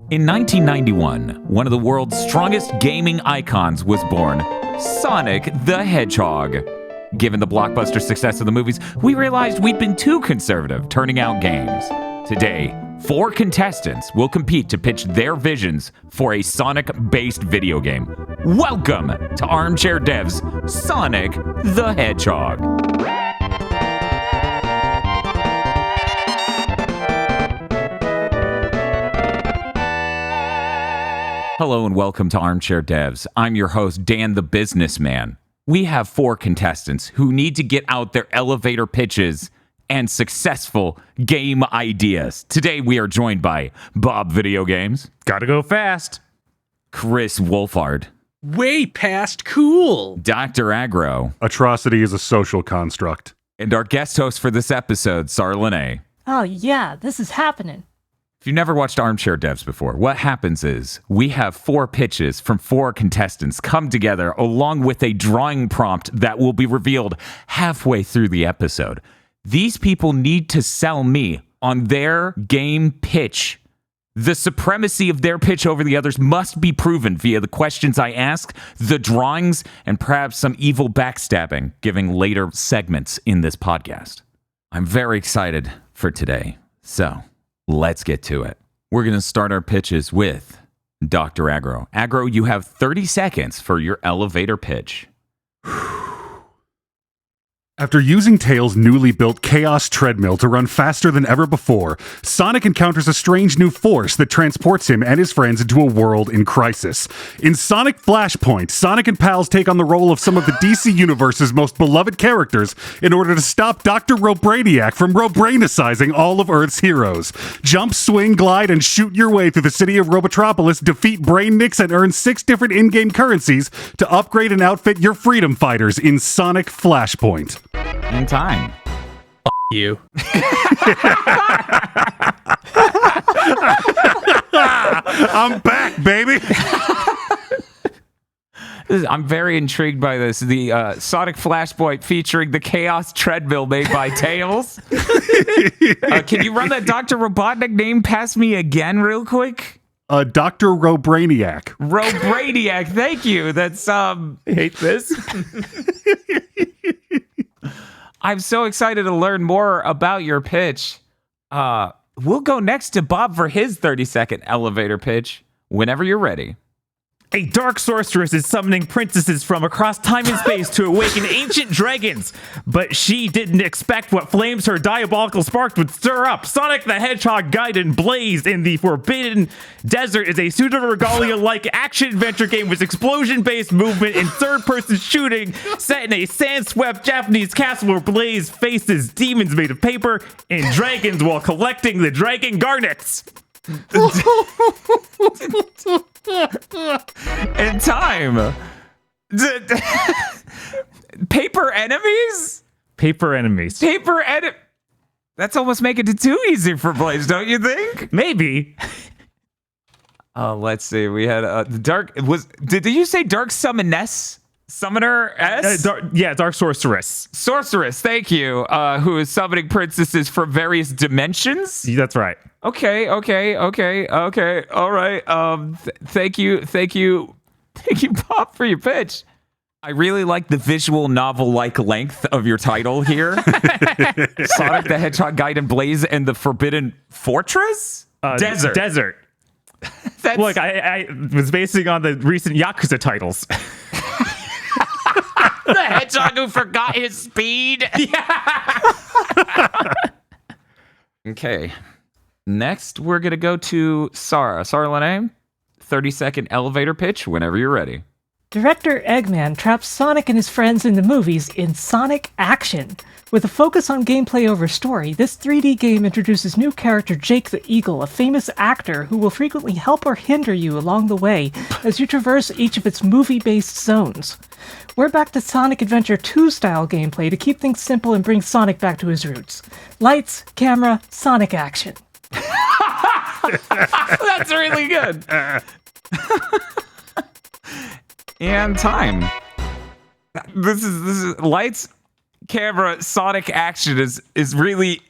In 1991, one of the world's strongest gaming icons was born, Sonic the Hedgehog. Given the blockbuster success of the movies, we realized we'd been too conservative turning out games. Today, 4 contestants will compete to pitch their visions for a Sonic-based video game. Welcome to Armchair Dev's Sonic the Hedgehog. Hello and welcome to Armchair Devs. I'm your host, Dan the Businessman. We have 4 contestants who need to get out their elevator pitches and successful game ideas. Today we are joined by Bob Video Games. Gotta go fast. Chris Wolfhard. Way past cool. Dr. Agro. Atrocity is a social construct. And our guest host for this episode, Sarlene. Oh yeah, this is happening. If you've never watched Armchair Devs before, what happens is we have 4 pitches from 4 contestants come together along with a drawing prompt that will be revealed halfway through the episode. These people need to sell me on their game pitch. The supremacy of their pitch over the others must be proven via the questions I ask, the drawings, and perhaps some evil backstabbing, giving later segments in this podcast. I'm very excited for today, so let's get to it. We're going to start our pitches with Dr. Agro. Agro, you have 30 seconds for your elevator pitch. After using Tails' newly built Chaos treadmill to run faster than ever before, Sonic encounters a strange new force that transports him and his friends into a world in crisis. In Sonic Flashpoint, Sonic and pals take on the role of some of the DC Universe's most beloved characters in order to stop Dr. Robrainiac from Robrainicizing all of Earth's heroes. Jump, swing, glide, and shoot your way through the city of Robotropolis, defeat Brainnicks, and earn 6 different in-game currencies to upgrade and outfit your freedom fighters in Sonic Flashpoint. In time. You. I'm back, baby. I'm very intrigued by this. The Sonic Flashpoint featuring the Chaos treadmill made by Tails. Can you run that Dr. Robotnik name past me again real quick? Dr. Robrainiac. Robrainiac, thank you. That's, I hate this. I'm so excited to learn more about your pitch. We'll go next to Bob for his 30-second elevator pitch whenever you're ready. A dark sorceress is summoning princesses from across time and space to awaken ancient dragons, but she didn't expect what flames her diabolical sparks would stir up. Sonic the Hedgehog Gaiden Blaze in the Forbidden Desert is a pseudo-regalia-like action-adventure game with explosion-based movement and third-person shooting set in a sand-swept Japanese castle where Blaze faces demons made of paper and dragons while collecting the dragon garnets. In time. Paper enemies? Paper enemies. That's almost making it too easy for Blaze, don't you think? Maybe. Let's see. We had the dark. Did you say dark summoness? Summoner S? Dark sorceress. Sorceress, thank you. Who is summoning princesses from various dimensions? That's right. Okay. All right. Thank you, Bob, for your pitch. I really like the visual novel-like length of your title here. Sonic the Hedgehog Gaiden Blaze and the Forbidden Fortress? Desert. Look, I was basing on the recent Yakuza titles. The hedgehog who forgot his speed. Yeah. Okay. Next, we're going to go to Sarah. Sarlene, 30-second elevator pitch whenever you're ready. Director Eggman traps Sonic and his friends in the movies in Sonic Action. With a focus on gameplay over story, this 3D game introduces new character Jake the Eagle, a famous actor who will frequently help or hinder you along the way as you traverse each of its movie-based zones. We're back to Sonic Adventure 2 style gameplay to keep things simple and bring Sonic back to his roots. Lights, camera, Sonic Action. That's really good. And time. This is lights, camera, Sonic Action is really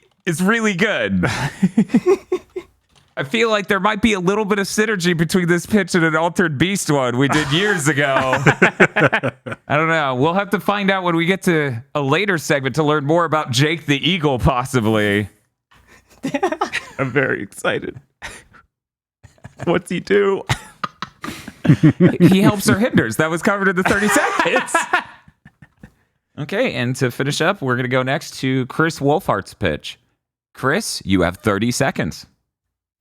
good. I feel like there might be a little bit of synergy between this pitch and an Altered Beast one we did years ago. I don't know. We'll have to find out when we get to a later segment to learn more about Jake the Eagle, possibly. I'm very excited. What's he do? He helps or hinders. That was covered in the 30 seconds. Okay, and to finish up, we're going to go next to Chris Wolfhart's pitch. Chris, you have 30 seconds.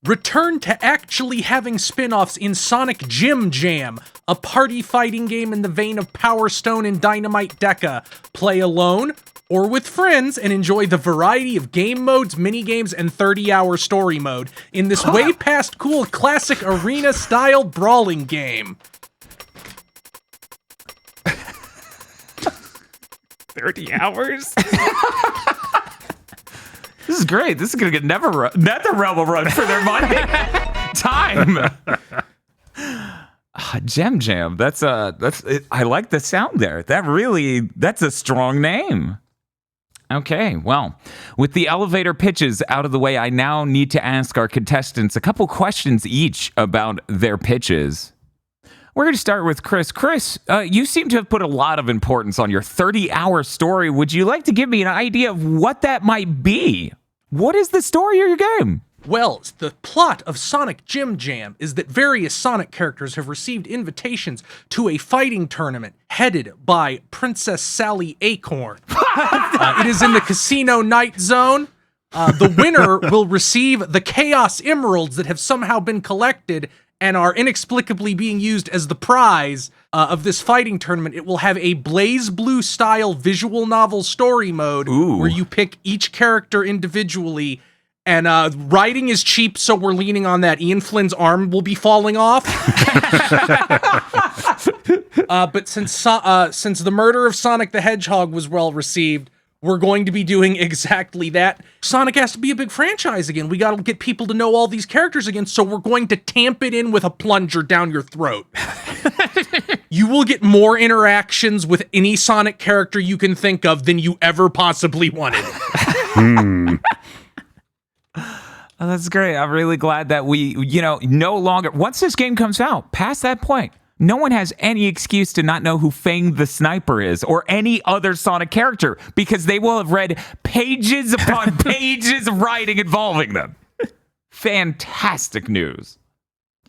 Return to actually having spin-offs in Sonic Gym Jam, a party fighting game in the vein of Power Stone and Dynamite Deca. Play alone or with friends and enjoy the variety of game modes, minigames, and 30-hour story mode in this way past cool classic arena-style brawling game. 30 hours? This is great. This is going to get NetherRealm a run for their money. Time. Gem Jam. I like the sound there. That's a strong name. Okay, well, with the elevator pitches out of the way, I now need to ask our contestants a couple questions each about their pitches. We're going to start with Chris. Chris, you seem to have put a lot of importance on your 30-hour story. Would you like to give me an idea of what that might be? What is the story of your game? Well, the plot of Sonic Gym Jam is that various Sonic characters have received invitations to a fighting tournament headed by Princess Sally Acorn. It is in the Casino Night Zone. The winner will receive the Chaos Emeralds that have somehow been collected and are inexplicably being used as the prize of this fighting tournament. It will have a Blaze Blue style visual novel story mode where you pick each character individually, and writing is cheap, so we're leaning on that. Ian Flynn's arm will be falling off. But since the murder of Sonic the Hedgehog was well received, we're going to be doing exactly that. Sonic has to be a big franchise again. We got to get people to know all these characters again, so we're going to tamp it in with a plunger down your throat. You will get more interactions with any Sonic character you can think of than you ever possibly wanted. Oh, that's great. I'm really glad that we, no longer, once this game comes out, past that point, no one has any excuse to not know who Fang the Sniper is or any other Sonic character because they will have read pages upon pages of writing involving them. Fantastic news.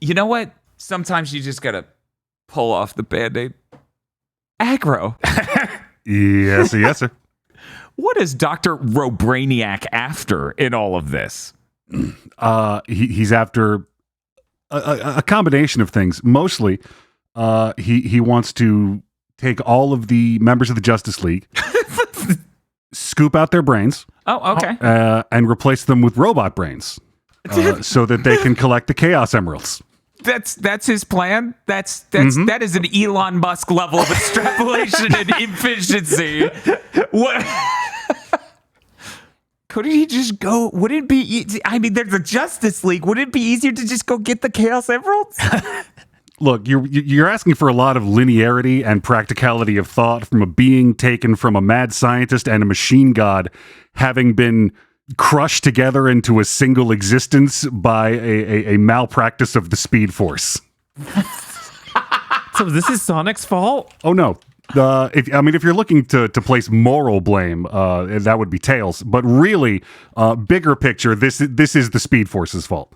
You know what? Sometimes you just gotta pull off the Band-Aid. Aggro. Yes, sir. What is Dr. Robrainiac after in all of this? He's after a combination of things. Mostly, he wants to take all of the members of the Justice League, scoop out their brains, okay, and replace them with robot brains, so that they can collect the Chaos Emeralds. That's his plan. That is an Elon Musk level of extrapolation and efficiency. What? Couldn't he just go? Would it be easy? I mean, there's a Justice League. Would it be easier to just go get the Chaos Emeralds? Look, you're asking for a lot of linearity and practicality of thought from a being taken from a mad scientist and a machine god, having been crushed together into a single existence by a malpractice of the Speed Force. So this is Sonic's fault? Oh no. If you're looking to place moral blame, that would be Tails. But really, bigger picture, this is the Speed Force's fault.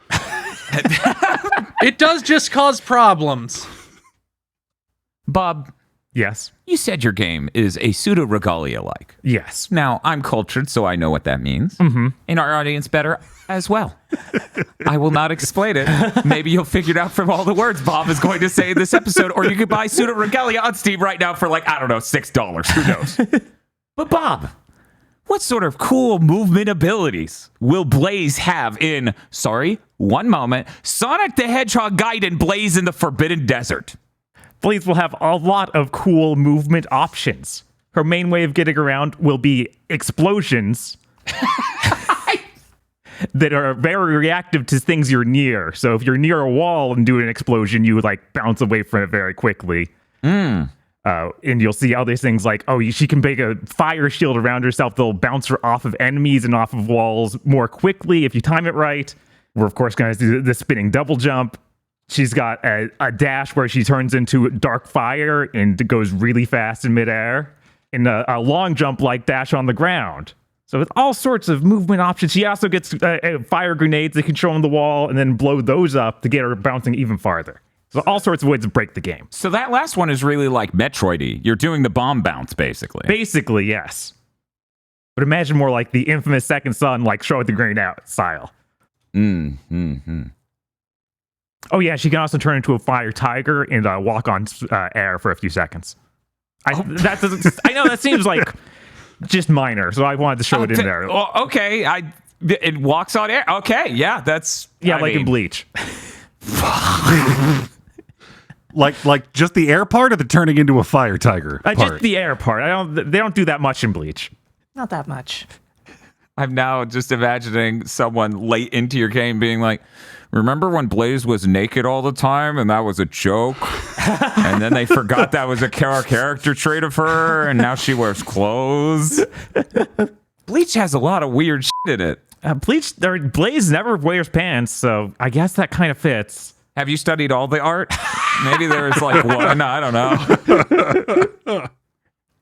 It does just cause problems. Bob, Yes. you said your game is a pseudo regalia like. Yes. Now, I'm cultured, so I know what that means. Mm-hmm. And our audience better as well. I will not explain it. Maybe you'll figure it out from all the words Bob is going to say in this episode, or you could buy pseudo regalia on Steam right now for $6. Who knows? But Bob, what sort of cool movement abilities will Blaze have in, one moment, Sonic the Hedgehog Gaiden Blaze in the Forbidden Desert? Blaze will have a lot of cool movement options. Her main way of getting around will be explosions that are very reactive to things you're near. So if you're near a wall and do an explosion, you bounce away from it very quickly. And you'll see all these things she can make a fire shield around herself. They'll bounce her off of enemies and off of walls more quickly if you time it right. We're, of course, going to do the spinning double jump. She's got a dash where she turns into dark fire and goes really fast in midair. And a long jump like dash on the ground. So with all sorts of movement options, she also gets fire grenades that can show on the wall and then blow those up to get her bouncing even farther. So all sorts of ways to break the game. So that last one is really like Metroid-y. You're doing the bomb bounce, basically. Basically, yes. But imagine more like the infamous Second Son, like show it the green out style. Oh yeah, she can also turn into a fire tiger and walk on air for a few seconds. I know that seems like just minor, so I wanted to show it in there. Okay, it walks on air. Okay, yeah, that's in Bleach. like just the air part, or the turning into a fire tiger part? Just the air part. They don't do that much in Bleach. Not that much. I'm now just imagining someone late into your game being like, remember when Blaze was naked all the time and that was a joke? And then they forgot that was a character trait of her, and now she wears clothes. Bleach has a lot of weird shit in it. Blaze never wears pants, so I guess that kind of fits. Have you studied all the art? Maybe there's like one, I don't know.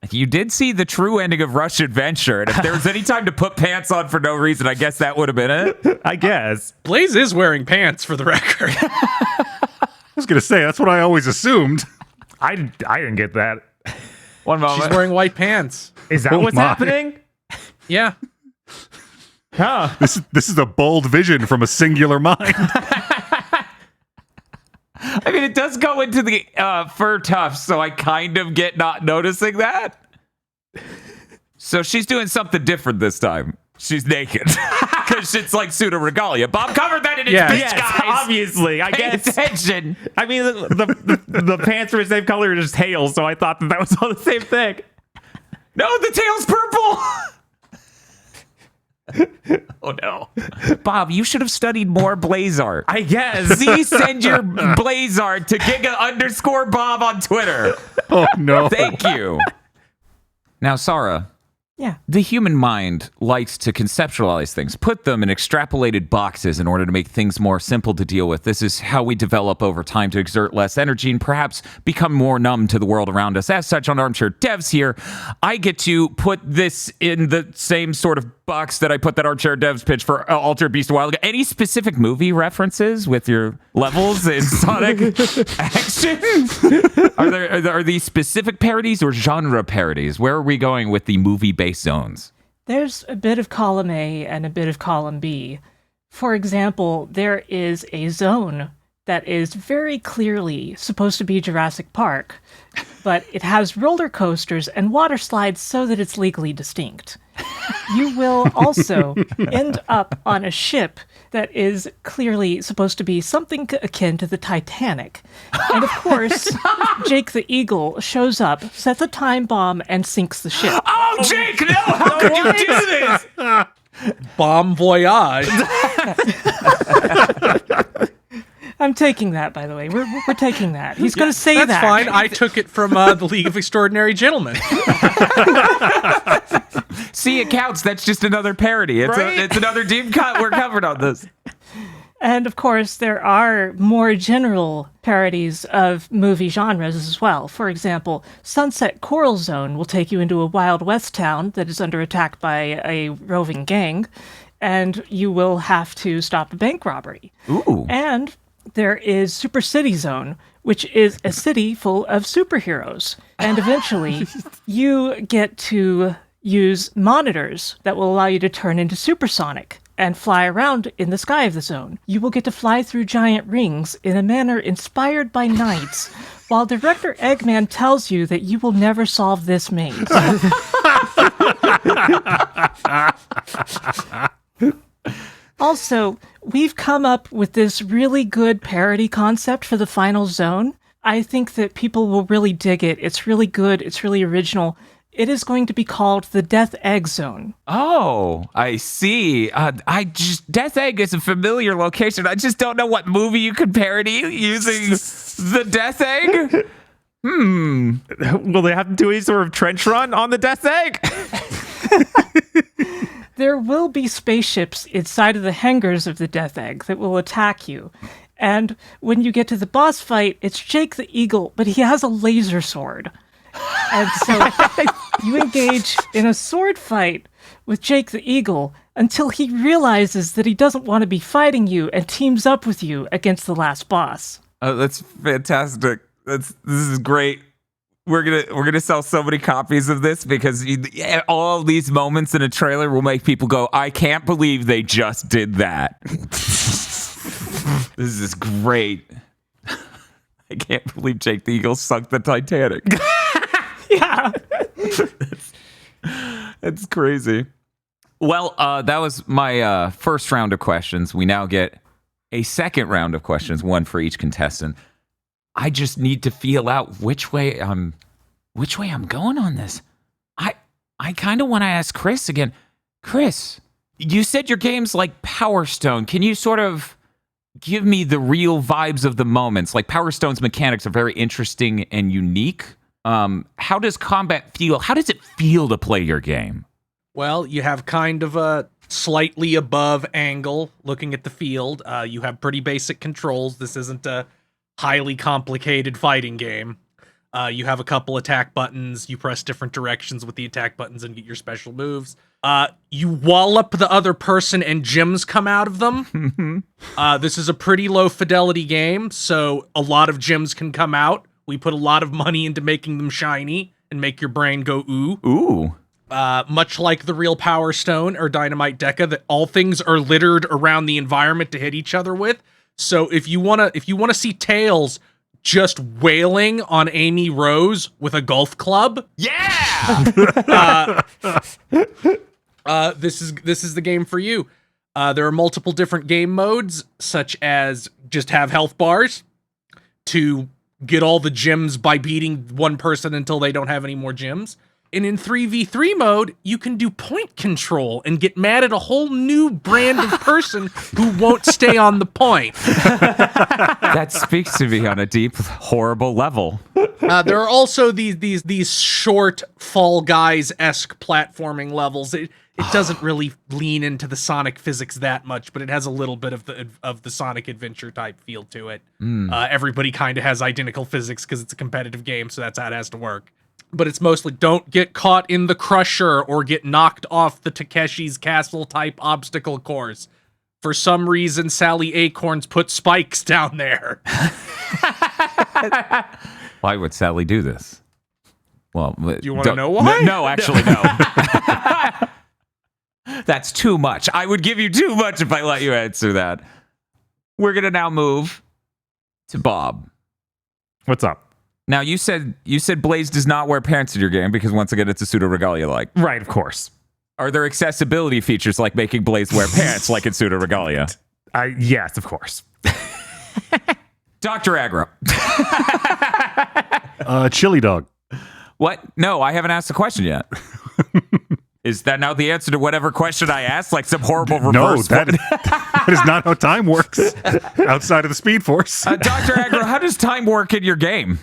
You did see the true ending of Rush Adventure, and if there was any time to put pants on for no reason, I guess that would have been it. I guess. Blaze is wearing pants, for the record. I was going to say, that's what I always assumed. I didn't get that. One moment. She's wearing white pants. Is that what's happening? Yeah. Huh. This is a bold vision from a singular mind. I mean, it does go into the fur tufts, so I kind of get not noticing that. So she's doing something different this time. She's naked. Because it's like pseudo regalia. Bob covered that in his pitch, yes, guys. Obviously. I Pay guess. attention. I mean, the pants are the same color as tail, so I thought that was all the same thing. No, the tail's purple. Oh no, Bob, you should have studied more Blaze art. I guess. Please send your Blaze art to Giga_Bob on Twitter. Oh no. Thank you. Now, Sarah. Yeah. The human mind likes to conceptualize things, put them in extrapolated boxes in order to make things more simple to deal with. This is how we develop over time to exert less energy and perhaps become more numb to the world around us. As such, on Armchair Devs here, I get to put this in the same sort of box that I put that Armchair Devs pitch for Alter Beast a while ago. Any specific movie references with your levels in Sonic Action? Are these specific parodies or genre parodies? Where are we going with the movie-based zones? There's a bit of column A and a bit of column B. For example, there is a zone that is very clearly supposed to be Jurassic Park, but it has roller coasters and water slides so that it's legally distinct. You will also end up on a ship that is clearly supposed to be something akin to the Titanic. And of course, Jake the Eagle shows up, sets a time bomb, and sinks the ship. Oh, Jake, no! How could you do this? Bomb voyage. I'm taking that, by the way. We're taking that. He's going to say That's that. fine. I took it from the League of Extraordinary Gentlemen. See, it counts. That's just another parody. It's another deep cut. We're covered on this. And of course, there are more general parodies of movie genres as well. For example, Sunset Coral Zone will take you into a Wild West town that is under attack by a roving gang, and you will have to stop a bank robbery. Ooh. And there is Super City Zone, which is a city full of superheroes. And eventually, you get to use monitors that will allow you to turn into supersonic and fly around in the sky of the zone. You will get to fly through giant rings in a manner inspired by knights, while Director Eggman tells you that you will never solve this maze. Also, we've come up with this really good parody concept for the final zone. I think that people will really dig it. It's really good. It's really original. It is going to be called the Death Egg Zone. Oh, I see. Death Egg is a familiar location. I just don't know what movie you could parody using the Death Egg. Will they have to do any sort of trench run on the Death Egg? there will be spaceships inside of the hangars of the Death Egg that will attack you. And when you get to the boss fight, it's Jake the Eagle, but he has a laser sword. And so you engage in a sword fight with Jake the Eagle until he realizes that he doesn't want to be fighting you and teams up with you against the last boss. Oh, that's fantastic. This is great. We're gonna sell so many copies of this because all these moments in a trailer will make people go, "I can't believe they just did that." This is great. I can't believe Jake the Eagle sunk the Titanic. Yeah. That's crazy. Well, that was my first round of questions. We now get a second round of questions, one for each contestant. I just need to feel out which way I'm going on this. I kind of want to ask Chris again. Chris, you said your game's like Power Stone. Can you sort of give me the real vibes of the moments? Like Power Stone's mechanics are very interesting and unique. How does combat feel? How does it feel to play your game? Well, you have kind of a slightly above angle looking at the field. You have pretty basic controls. This isn't a highly complicated fighting game. You have a couple attack buttons. You press different directions with the attack buttons and get your special moves. You wallop the other person and gems come out of them. This is a pretty low fidelity game, so a lot of gems can come out. We put a lot of money into making them shiny and make your brain go ooh. Ooh. Much like the real Power Stone or Dynamite Deca, that all things are littered around the environment to hit each other with. So if you wanna see Tails just wailing on Amy Rose with a golf club, Yeah. this is the game for you. There are multiple different game modes, such as just have health bars to get all the gems by beating one person until they don't have any more gems. And in 3v3 mode, you can do point control and get mad at a whole new brand of person who won't stay on the point. That speaks to me on a deep, horrible level. There are also these short Fall Guys-esque platforming levels. It doesn't really lean into the Sonic physics that much, but it has a little bit of the Sonic Adventure type feel to it. Everybody kind of has identical physics because it's a competitive game, so that's how it has to work. But it's mostly don't get caught in the Crusher or get knocked off the Takeshi's Castle type obstacle course. For some reason, Sally Acorns put spikes down there. Why would Sally do this? Well, You want to know why? No, actually, no. That's too much. I would give you too much if I let you answer that. We're going to now move to Bob. What's up? Now, you said Blaze does not wear pants in your game because, once again, it's a pseudo-regalia-like. Right, of course. Are there accessibility features like making Blaze wear pants like in pseudo-regalia? Yes, of course. Dr. Aggro. Chili dog. What? No, I haven't asked the question yet. Is that now the answer to whatever question I asked? Like some horrible reverse? No, that is not how time works outside of the Speed Force. Dr. Aggro, how does time work in your game?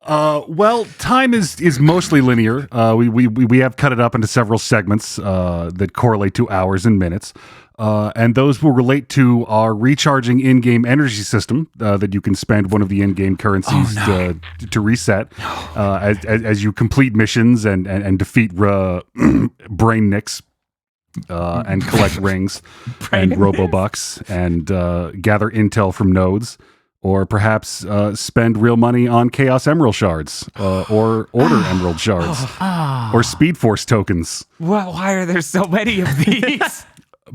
Well, time is mostly linear. We have cut it up into several segments that correlate to hours and minutes. And those will relate to our recharging in-game energy system that you can spend one of the in-game currencies to reset as you complete missions and defeat brain nicks and collect rings and robobucks and gather intel from nodes. Or perhaps spend real money on Chaos Emerald shards, or Order Emerald shards, or Speed Force tokens. Well, why are there so many of these?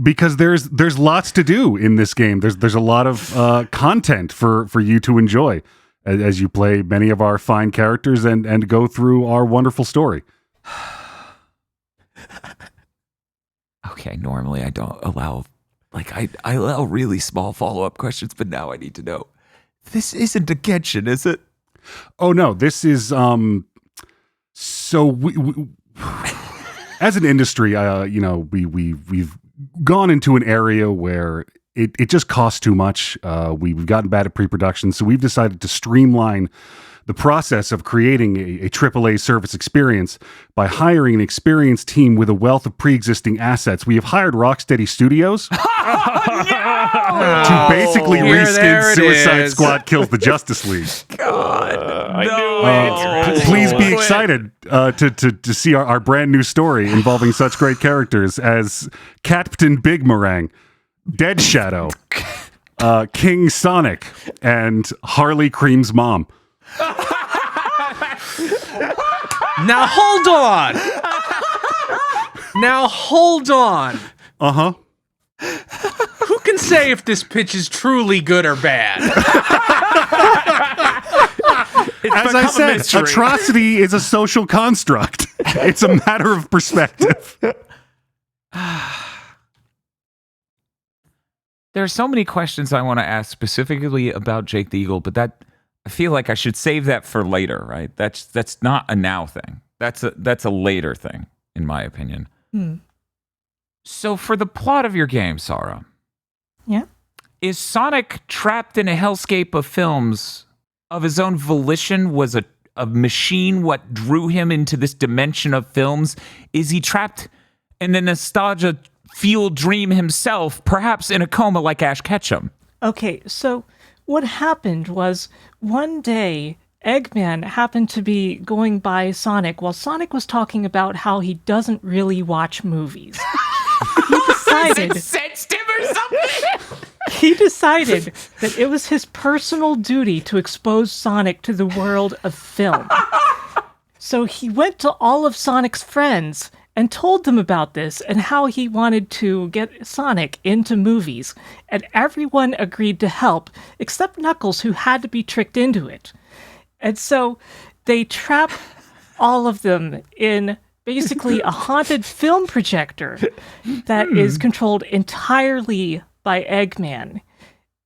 Because there's lots to do in this game. There's a lot of content for you to enjoy as you play many of our fine characters and go through our wonderful story. Okay, normally I don't allow, I allow really small follow-up questions, but now I need to know. This isn't a Genshin, is it? Oh no, this is so we as an industry, we've gone into an area where it just costs too much. We've gotten bad at pre-production, so we've decided to streamline the process of creating a AAA service experience by hiring an experienced team with a wealth of pre-existing assets. We have hired Rocksteady Studios to basically Here, there reskin it Suicide is. Squad Kills the Justice League. Please be excited to see our brand new story involving such great characters as Captain Big Meringue, Dead Shadow, King Sonic, and Harley Cream's mom. Now hold on. Now hold on. Uh-huh. Who can say if this pitch is truly good or bad? As I said, atrocity is a social construct. It's a matter of perspective. There are so many questions I want to ask specifically about Jake the Eagle, but that I feel like I should save that for later, right? That's not a now thing. That's a later thing, in my opinion. So for the plot of your game, Sarah. Yeah? Is Sonic trapped in a hellscape of films of his own volition? Was a machine what drew him into this dimension of films? Is he trapped in the nostalgia fueled dream himself, perhaps in a coma like Ash Ketchum? Okay, so what happened was one day Eggman happened to be going by Sonic while Sonic was talking about how he doesn't really watch movies. He decided Sensitive or something? he decided that it was his personal duty to expose Sonic to the world of film. So he went to all of Sonic's friends and told them about this and how he wanted to get Sonic into movies, and everyone agreed to help, except Knuckles, who had to be tricked into it. And so they trap all of them in basically a haunted film projector that is controlled entirely by Eggman.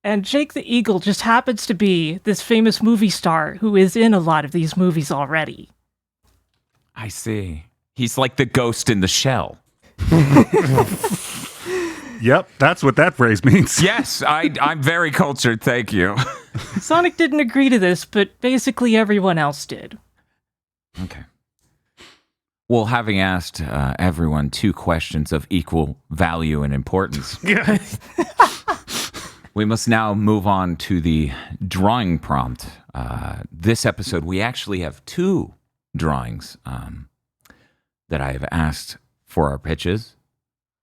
And Jake the Eagle just happens to be this famous movie star who is in a lot of these movies already. I see. He's like the ghost in the shell. Yep, that's what that phrase means. Yes, I'm very cultured, thank you. Sonic didn't agree to this, but basically everyone else did. Okay. Well, having asked everyone 2 questions of equal value and importance, we must now move on to the drawing prompt. This episode, we actually have 2 drawings that I have asked for our pitches.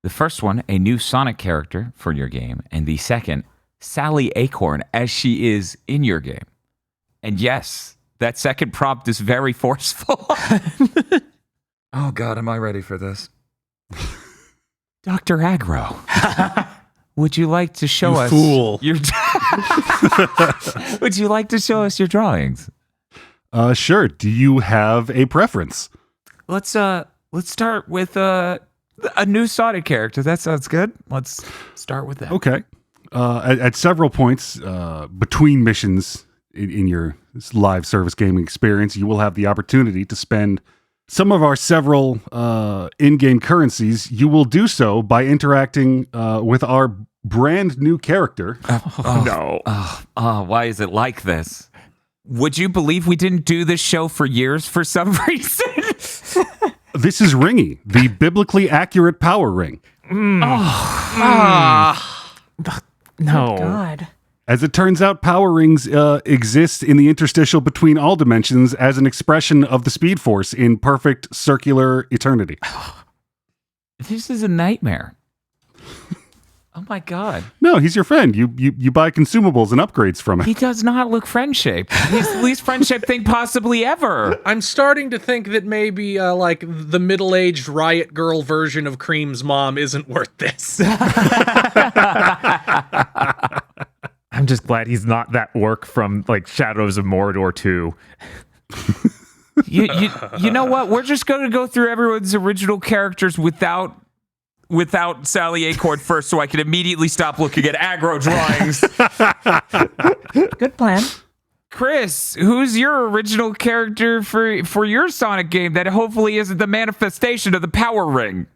The first one, a new Sonic character for your game, and the second, Sally Acorn as she is in your game. And yes, that second prompt is very forceful. Oh God, am I ready for this? Dr. Agro, would you like to show us fool. your Would you like to show us your drawings? Sure. Do you have a preference? Let's start with a new Sonic character. That sounds good. Let's start with that. Okay. At several points between missions in your live service gaming experience, you will have the opportunity to spend some of our several in-game currencies. You will do so by interacting with our brand new character. Why is it like this? Would you believe we didn't do this show for years for some reason? This is Ringy, the biblically accurate power ring. No. God. As it turns out, power rings exist in the interstitial between all dimensions as an expression of the Speed Force in perfect circular eternity. This is a nightmare. Oh my God. No, he's your friend. You buy consumables and upgrades from He him. does not look friend-shaped. He's the least friend-shaped thing possibly ever. I'm starting to think that maybe like the middle-aged riot girl version of Cream's mom isn't worth this. I'm just glad he's not that orc from like Shadows of Mordor 2. You know what? We're just going to go through everyone's original characters without Sally Acorn first, so I can immediately stop looking at aggro drawings. Good plan. Chris, who's your original character for your Sonic game that hopefully isn't the manifestation of the power ring?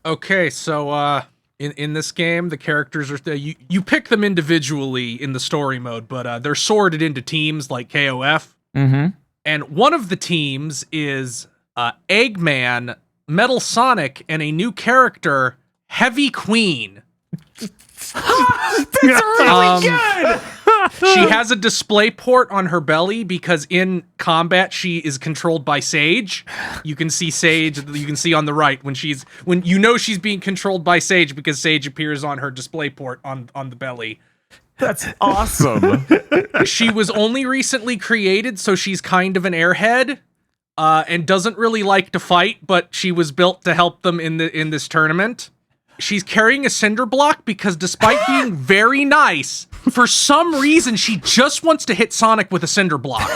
Okay, so In this game, the characters are you pick them individually in the story mode, but they're sorted into teams like KOF. Mm-hmm. And one of the teams is Eggman, Metal Sonic, and a new character, Heavy Queen. That's really good. She has a display port on her belly because in combat she is controlled by Sage. You can see Sage. You can see on the right when she's being controlled by Sage because Sage appears on her display port on the belly. That's awesome. She was only recently created, so she's kind of an airhead, and doesn't really like to fight. But she was built to help them in this tournament. She's carrying a cinder block because despite being very nice, for some reason, she just wants to hit Sonic with a cinder block.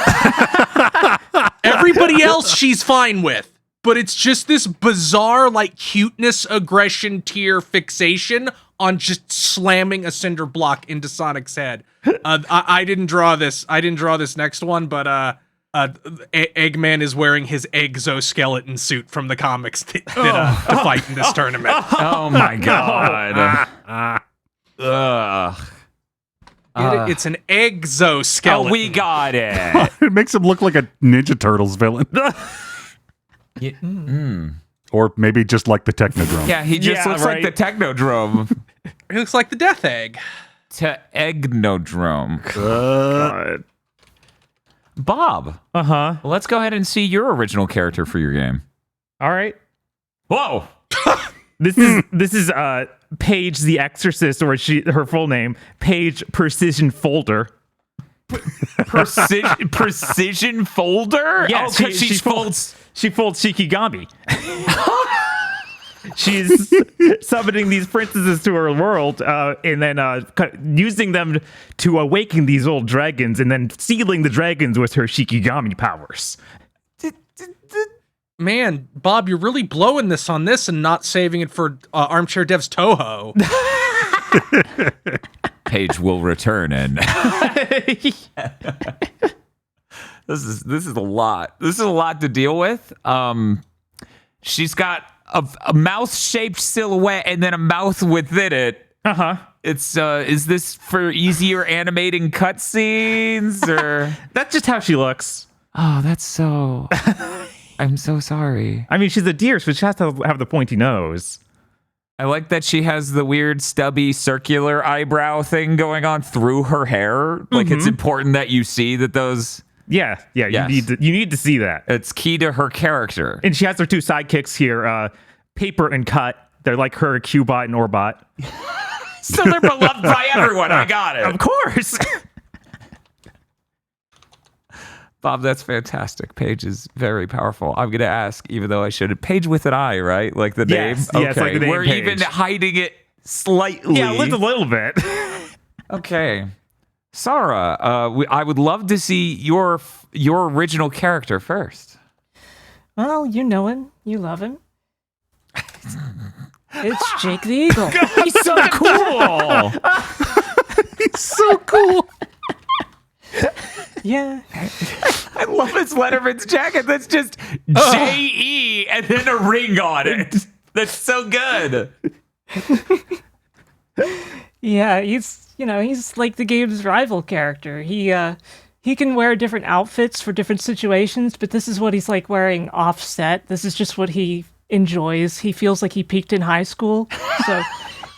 Everybody else she's fine with, but it's just this bizarre, like, cuteness, aggression, tier fixation on just slamming a cinder block into Sonic's head. I didn't draw this. I didn't draw this next one, but Eggman is wearing his exoskeleton suit from the comics to fight in this tournament. Oh my god. Ugh. It's an exoskeleton. Oh, we got it. It makes him look like a Ninja Turtles villain. Or maybe just like the Technodrome. Yeah, he just looks like the Technodrome. He looks like the Death Egg. To Egnodrome. God. Bob. Uh-huh. Let's go ahead and see your original character for your game. All right. Whoa. This is Paige the Exorcist, or her full name, Paige Precision Folder. Precision folder? Yeah, oh, she folds. She folds Shikigami. She's summoning these princesses to her world, and then using them to awaken these old dragons, and then sealing the dragons with her Shikigami powers. Man, Bob, you're really blowing this on this and not saving it for Armchair Dev's Toho. Paige will return, and this is a lot. This is a lot to deal with. She's got a mouth-shaped silhouette and then a mouth within it. Uh-huh. It's is this for easier animating cutscenes or? That's just how she looks. Oh, that's so. I'm so sorry. I mean, she's a deer, so she has to have the pointy nose. I like that she has the weird stubby circular eyebrow thing going on through her hair. Like it's important that you see that those. Yeah, Yes. you need to see that. It's key to her character. And she has her two sidekicks here, Paper and Cut. They're like her Qbot and Orbot. So they're beloved by everyone. I got it. Of course. Bob, that's fantastic. Paige is very powerful. I'm going to ask, even though I should. Paige with an I, right? Like the name? Yes, Okay. yes, like the name We're Paige. even hiding it slightly. Yeah, just a little bit. Okay. Sarah, I would love to see your original character first. Well, you know him. You love him. It's Jake the Eagle. He's so cool. He's so cool. Yeah. I love his Letterman's jacket. That's just J-E and then a ring on it. That's so good. Yeah, he's like the game's rival character. He can wear different outfits for different situations, but this is what he's like wearing offset. This is just what he enjoys. He feels like he peaked in high school, so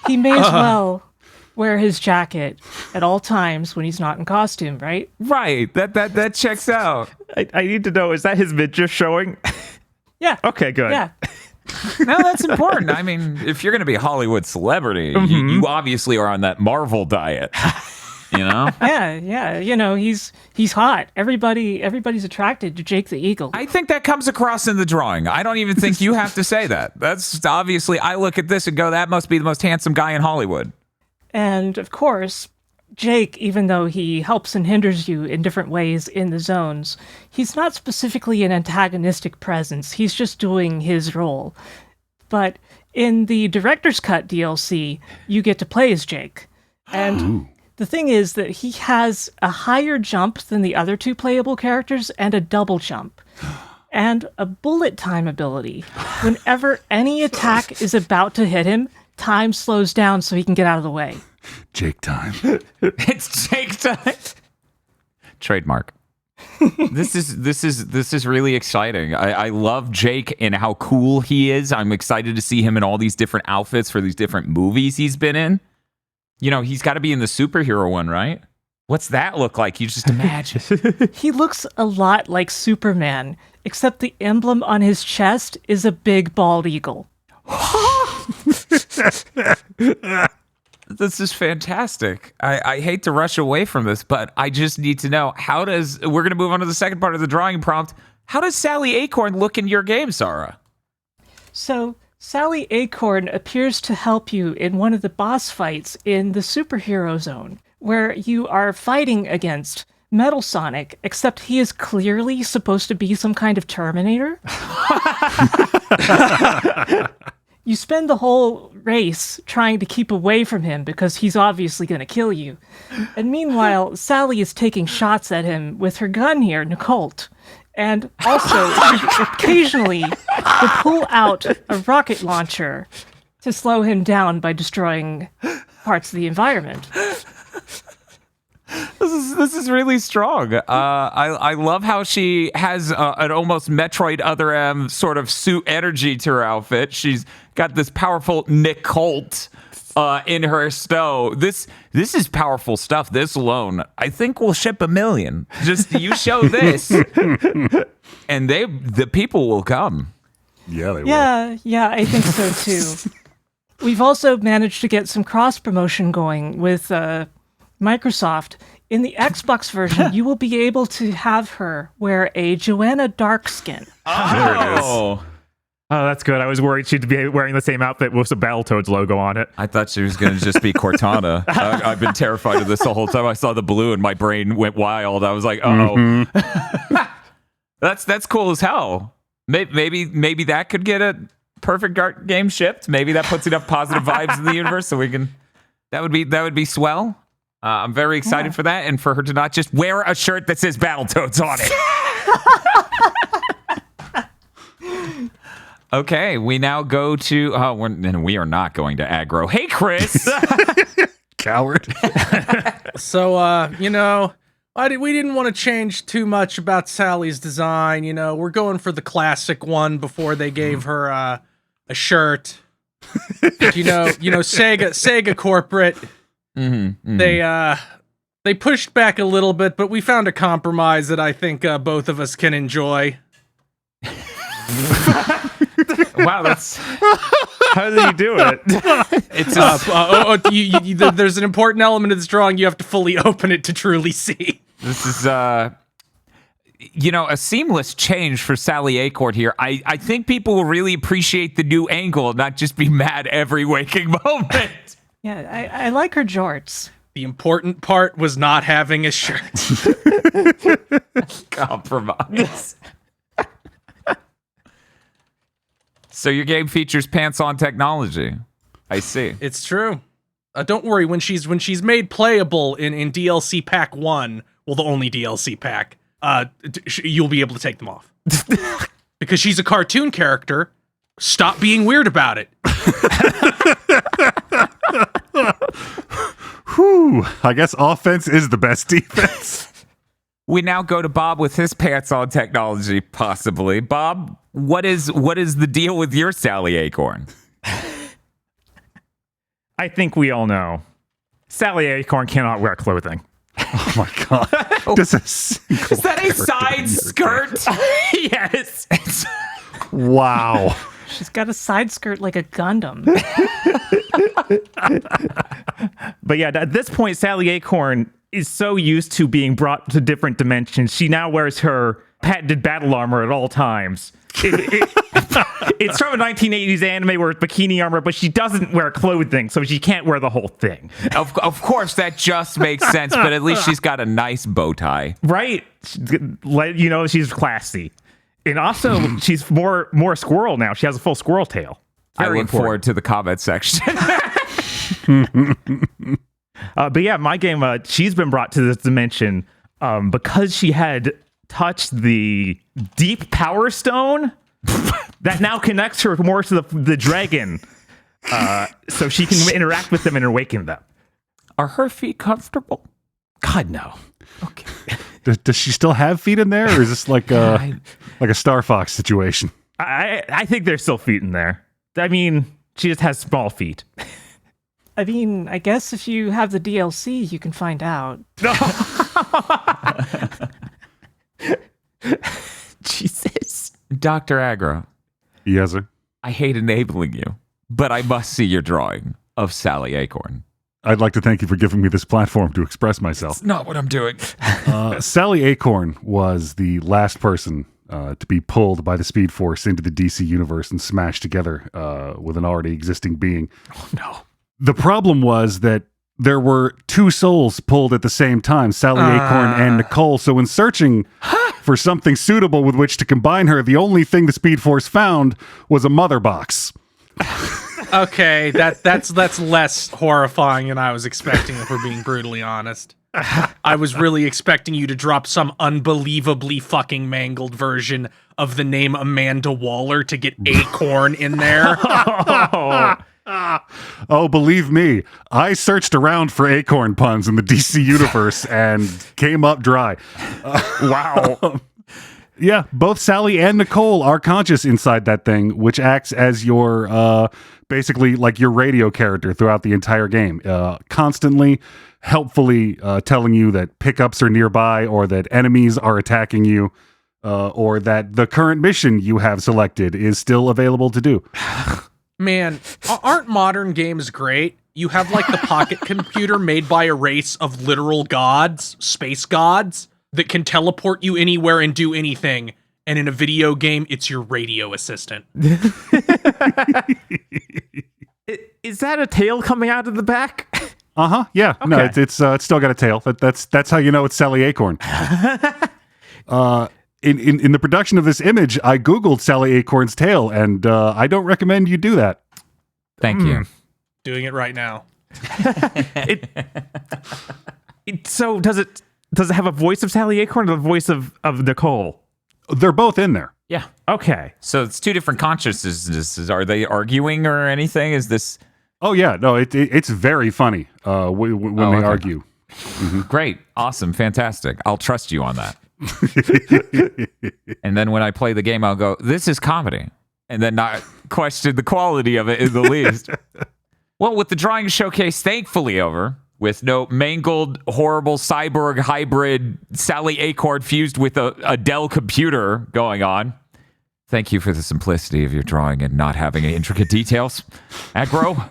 he may as well wear his jacket at all times when he's not in costume, right? Right. That checks out. I need to know, is that his midriff showing? Yeah. Okay, good. Yeah. No, that's important. I mean, if you're going to be a Hollywood celebrity, you obviously are on that Marvel diet. You know? Yeah. You know, he's hot. Everybody's attracted to Jake the Eagle. I think that comes across in the drawing. I don't even think you have to say that. That's obviously, I look at this and go, that must be the most handsome guy in Hollywood. And of course, Jake, even though he helps and hinders you in different ways in the zones, he's not specifically an antagonistic presence. He's just doing his role. But in the Director's Cut DLC, you get to play as Jake. And the thing is that he has a higher jump than the other two playable characters and a double jump. And a bullet time ability. Whenever any attack is about to hit him, time slows down so he can get out of the way. Jake time. It's Jake time. Trademark. This is really exciting. I love Jake and how cool he is. I'm excited to see him in all these different outfits for these different movies he's been in. You know, he's got to be in the superhero one, right? What's that look like? You just imagine. He looks a lot like Superman, except the emblem on his chest is a big bald eagle. This is fantastic. I hate to rush away from this, but I just need to know, we're going to move on to the second part of the drawing prompt. How does Sally Acorn look in your game, Sarah? So, Sally Acorn appears to help you in one of the boss fights in the superhero zone, where you are fighting against Metal Sonic, except he is clearly supposed to be some kind of Terminator. You spend the whole race trying to keep away from him because he's obviously going to kill you. And meanwhile, Sally is taking shots at him with her gun here, Colt. And also, she occasionally will pull out a rocket launcher to slow him down by destroying parts of the environment. This is really strong. I love how she has an almost Metroid Other M sort of suit energy to her outfit. She's got this powerful Colt in her stow. This is powerful stuff. This alone, I think, will ship 1 million. Just you show this, and the people will come. Yeah, they will. Yeah, I think so too. We've also managed to get some cross promotion going with Microsoft. In the Xbox version, you will be able to have her wear a Joanna Darkskin. There it is. Oh, that's good. I was worried she'd be wearing the same outfit with the Battletoads logo on it. I thought she was going to just be Cortana. I've been terrified of this the whole time. I saw the blue and my brain went wild. I was like, oh, that's cool as hell. Maybe that could get a perfect art game shipped. Maybe that puts enough positive vibes in the universe so we can. That would be swell. I'm very excited for that, and for her to not just wear a shirt that says Battletoads on it. Okay, we now go to. We are not going to aggro. Hey, Chris. Coward. So, we didn't want to change too much about Sally's design. You know, we're going for the classic one before they gave her a shirt. Sega corporate. They pushed back a little bit, but we found a compromise that I think both of us can enjoy. Wow, that's How did he do it? It's there's an important element of this drawing. You have to fully open it to truly see. this is a seamless change for Sally Acorn here. I think people will really appreciate the new angle, not just be mad every waking moment. Yeah, I like her jorts. The important part was not having a shirt. Compromise. So your game features pants-on technology. I see. It's true. Don't worry, when she's made playable in DLC Pack 1, well, the only DLC pack, you'll be able to take them off. Because she's a cartoon character. Stop being weird about it. Whew. I guess offense is the best defense. We now go to Bob with his pants-on technology, possibly. Bob, what is the deal with your Sally Acorn? I think we all know. Sally Acorn cannot wear clothing. Oh my god. Does a single Is that a side skirt? Yes. Wow. She's got a side skirt like a Gundam. But yeah, at this point, Sally Acorn is so used to being brought to different dimensions. She now wears her patented battle armor at all times. It's from a 1980s anime where it's bikini armor, but she doesn't wear clothing, so she can't wear the whole thing. Of course, that just makes sense, but at least she's got a nice bow tie. Right? She's classy. And also, she's more squirrel now. She has a full squirrel tail. I look forward to the comment section. But yeah, my game, she's been brought to this dimension because she had touched the deep power stone that now connects her more to the dragon. so she can interact with them and awaken them. Are her feet comfortable? God, no. Okay. Does she still have feet in there, or is this like a Star Fox situation? I think there's still feet in there. I mean, she just has small feet. I mean, I guess if you have the DLC, you can find out. Jesus. Dr. Aggro, Yes, sir. I hate enabling you, but I must see your drawing of Sally Acorn. I'd like to thank you for giving me this platform to express myself. It's not what I'm doing. Sally Acorn was the last person to be pulled by the Speed Force into the DC universe and smashed together with an already existing being. Oh, no. The problem was that there were two souls pulled at the same time, Sally Acorn and Nicole. So in searching for something suitable with which to combine her, the only thing the Speed Force found was a mother box. Okay, that's less horrifying than I was expecting, if we're being brutally honest. I was really expecting you to drop some unbelievably fucking mangled version of the name Amanda Waller to get Acorn in there. Oh, believe me, I searched around for Acorn puns in the DC universe and came up dry. Wow. Yeah, both Sally and Nicole are conscious inside that thing, which acts as your, basically like your radio character throughout the entire game, constantly, helpfully telling you that pickups are nearby or that enemies are attacking you, or that the current mission you have selected is still available to do. Man, aren't modern games great? You have like the pocket computer made by a race of literal gods, space gods, that can teleport you anywhere and do anything. And in a video game, it's your radio assistant. Is that a tail coming out of the back? Uh-huh. Yeah. Okay. No, it's still got a tail. That's how you know it's Sally Acorn. In the production of this image, I Googled Sally Acorn's tail, and I don't recommend you do that. Thank you. Doing it right now. So does it have a voice of Sally Acorn or the voice of Nicole? They're both in there. Yeah. Okay. So it's two different consciousnesses. Are they arguing or anything? Is this... Oh, yeah. No, it's very funny when they okay. argue. Great. Awesome. Fantastic. I'll trust you on that. And then when I play the game, I'll go, this is comedy. And then not question the quality of it in the least. Well, with the drawing showcase thankfully over, with no mangled, horrible cyborg hybrid Sally Acorn fused with a Dell computer going on, thank you for the simplicity of your drawing and not having intricate details. Aggro,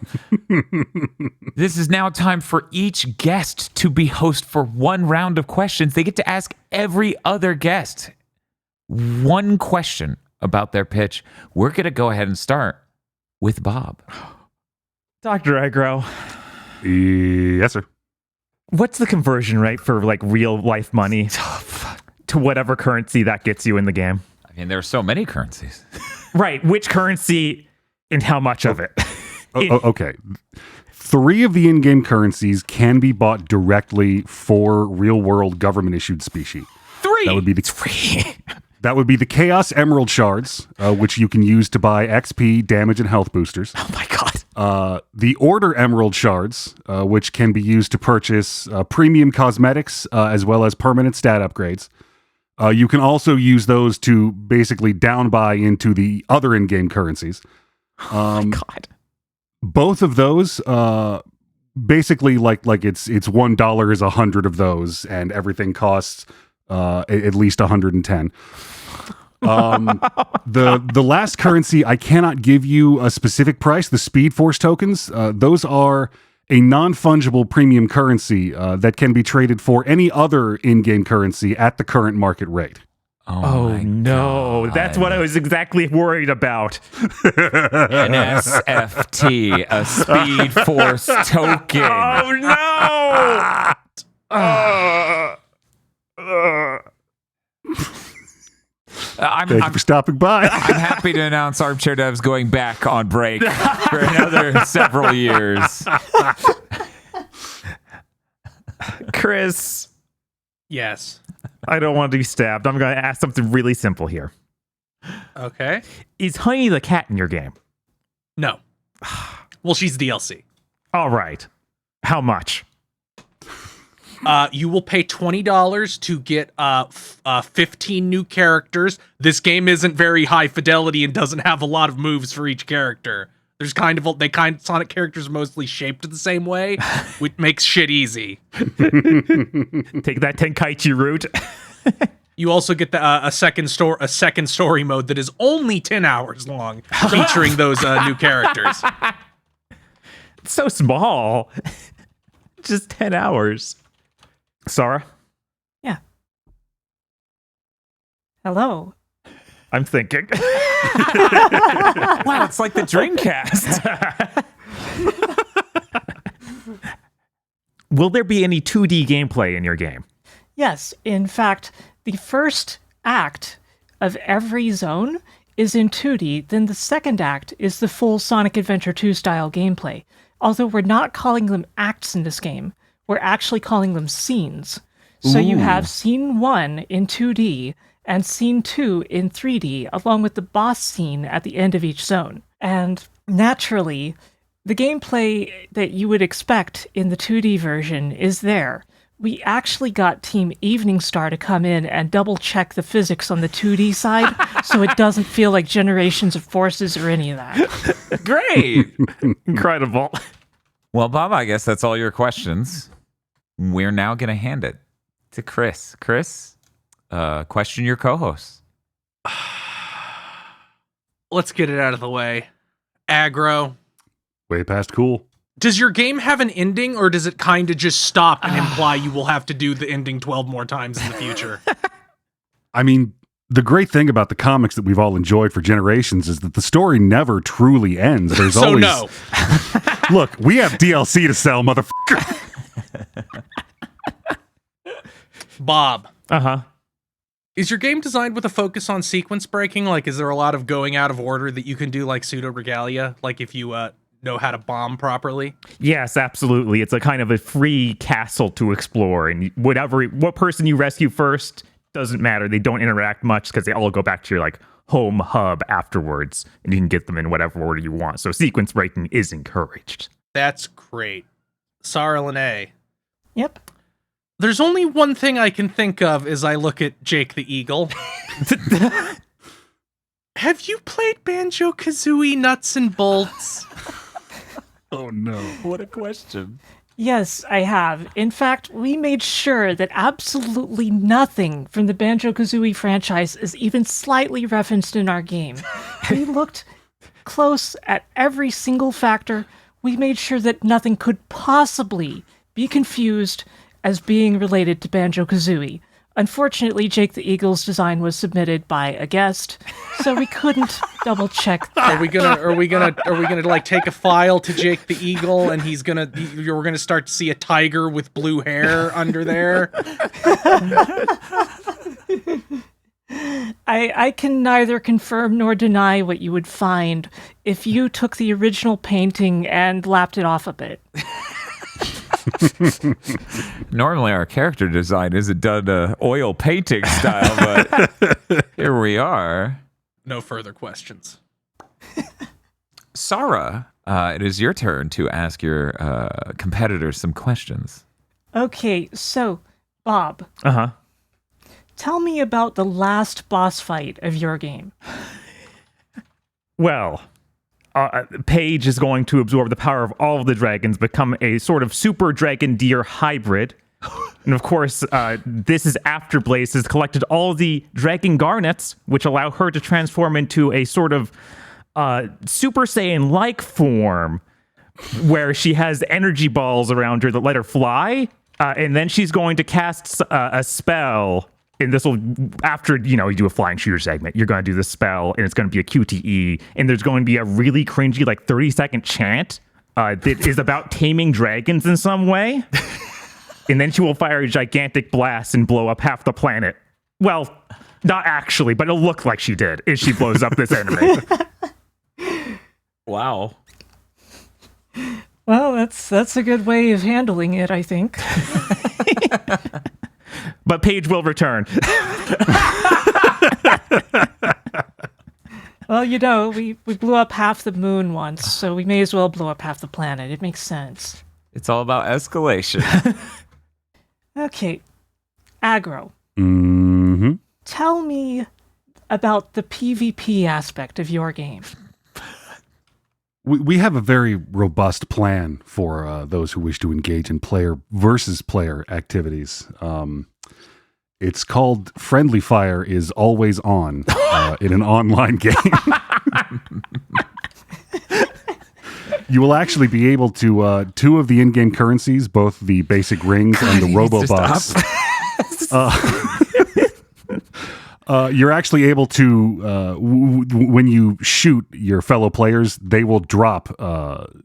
this is now time for each guest to be host for one round of questions. They get to ask every other guest one question about their pitch. We're going to go ahead and start with Bob. Dr. Aggro, Yes, sir. what's the conversion rate for like real life money to whatever currency that gets you in the game? I mean, there are so many currencies. Right. Which currency and how much of it? Okay. 3 of the in-game currencies can be bought directly for real-world government-issued specie. 3. That would be the 3. That would be the Chaos Emerald Shards, which you can use to buy XP, damage, and health boosters. Oh my god. The Order Emerald Shards, which can be used to purchase premium cosmetics as well as permanent stat upgrades. You can also use those to basically down buy into the other in-game currencies. Oh my god. Both of those, basically like it's $1 is 100 of those, and everything costs at least 110. The last currency, I cannot give you a specific price. The Speed Force tokens, those are a non-fungible premium currency that can be traded for any other in-game currency at the current market rate. Oh my no, God. that's what I was exactly worried about. An SFT, a Speed Force token. Oh no! Thank you for stopping by. I'm happy to announce Armchair Dev's going back on break for another several years. Chris, Yes. I don't want to be stabbed. I'm going to ask something really simple here. Okay. Is Honey the cat in your game? No. Well, she's DLC. All right. How much? You will pay $20 to get 15 new characters. This game isn't very high fidelity and doesn't have a lot of moves for each character. There's Sonic characters are mostly shaped the same way, which makes shit easy. Take that Tenkaichi route. You also get a second story mode that is only 10 hours long, featuring those new characters. It's so small. Just 10 hours. Sarah? Yeah. Hello. I'm thinking. Wow, it's like the Dreamcast. Will there be any 2D gameplay in your game? Yes, in fact, the first act of every zone is in 2D, then the second act is the full Sonic Adventure 2 style gameplay. Although we're not calling them acts in this game, we're actually calling them scenes. So you have scene 1 in 2D and scene 2 in 3D, along with the boss scene at the end of each zone. And naturally, the gameplay that you would expect in the 2D version is there. We actually got Team Evening Star to come in and double-check the physics on the 2D side, so it doesn't feel like generations of forces or any of that. Great. Incredible. Well, Bob, I guess that's all your questions. We're now going to hand it to Chris. Chris, question your co-host. Let's get it out of the way. Aggro. Way past cool. Does your game have an ending, or does it kind of just stop and imply you will have to do the ending 12 more times in the future? I mean, the great thing about the comics that we've all enjoyed for generations is that the story never truly ends. There's So always no. Look, we have DLC to sell, motherfucker. Bob, Uh-huh. is your game designed with a focus on sequence breaking? Like, is there a lot of going out of order that you can do, like pseudo regalia? Like, if you know how to bomb properly? Yes, absolutely. It's a kind of a free castle to explore, and what person you rescue first doesn't matter. They don't interact much because they all go back to your like home hub afterwards, and you can get them in whatever order you want. So sequence breaking is encouraged. That's great. Sarah Lene. Yep. There's only one thing I can think of as I look at Jake the Eagle. Have you played Banjo-Kazooie Nuts and Bolts? Oh no. What a question. Yes, I have. In fact, we made sure that absolutely nothing from the Banjo-Kazooie franchise is even slightly referenced in our game. We looked close at every single factor. We made sure that nothing could possibly be confused as being related to Banjo-Kazooie. Unfortunately, Jake the Eagle's design was submitted by a guest, so we couldn't double check that. Are we gonna like take a file to Jake the Eagle and we're gonna start to see a tiger with blue hair under there? I can neither confirm nor deny what you would find if you took the original painting and lapped it off a bit. Normally our character design isn't done oil painting style, but here we are. No further questions. Sarah, it is your turn to ask your competitors some questions. Okay, so, Bob, Uh-huh. tell me about the last boss fight of your game. Well, Paige is going to absorb the power of all of the dragons, become a sort of super dragon deer hybrid. And of course, this is after Blaze has collected all the dragon garnets, which allow her to transform into a sort of Super Saiyan-like form, where she has energy balls around her that let her fly. And then she's going to cast a spell. And this will, after, you do a flying shooter segment, you're going to do the spell, and it's going to be a QTE, and there's going to be a really cringy, 30-second chant that is about taming dragons in some way. And then she will fire a gigantic blast and blow up half the planet. Well, not actually, but it'll look like she did if she blows up this enemy. Wow. Well, that's a good way of handling it, I think. But Paige will return. Well, Well, we blew up half the moon once, so we may as well blow up half the planet. It makes sense. It's all about escalation. Okay, Aggro. Mm-hmm. Tell me about the PvP aspect of your game. We have a very robust plan for those who wish to engage in player versus player activities. It's called Friendly Fire is Always On in an online game. You will actually be able to, two of the in-game currencies, both the basic rings and the Robo-Bucks. You're actually able to, when you shoot your fellow players, they will drop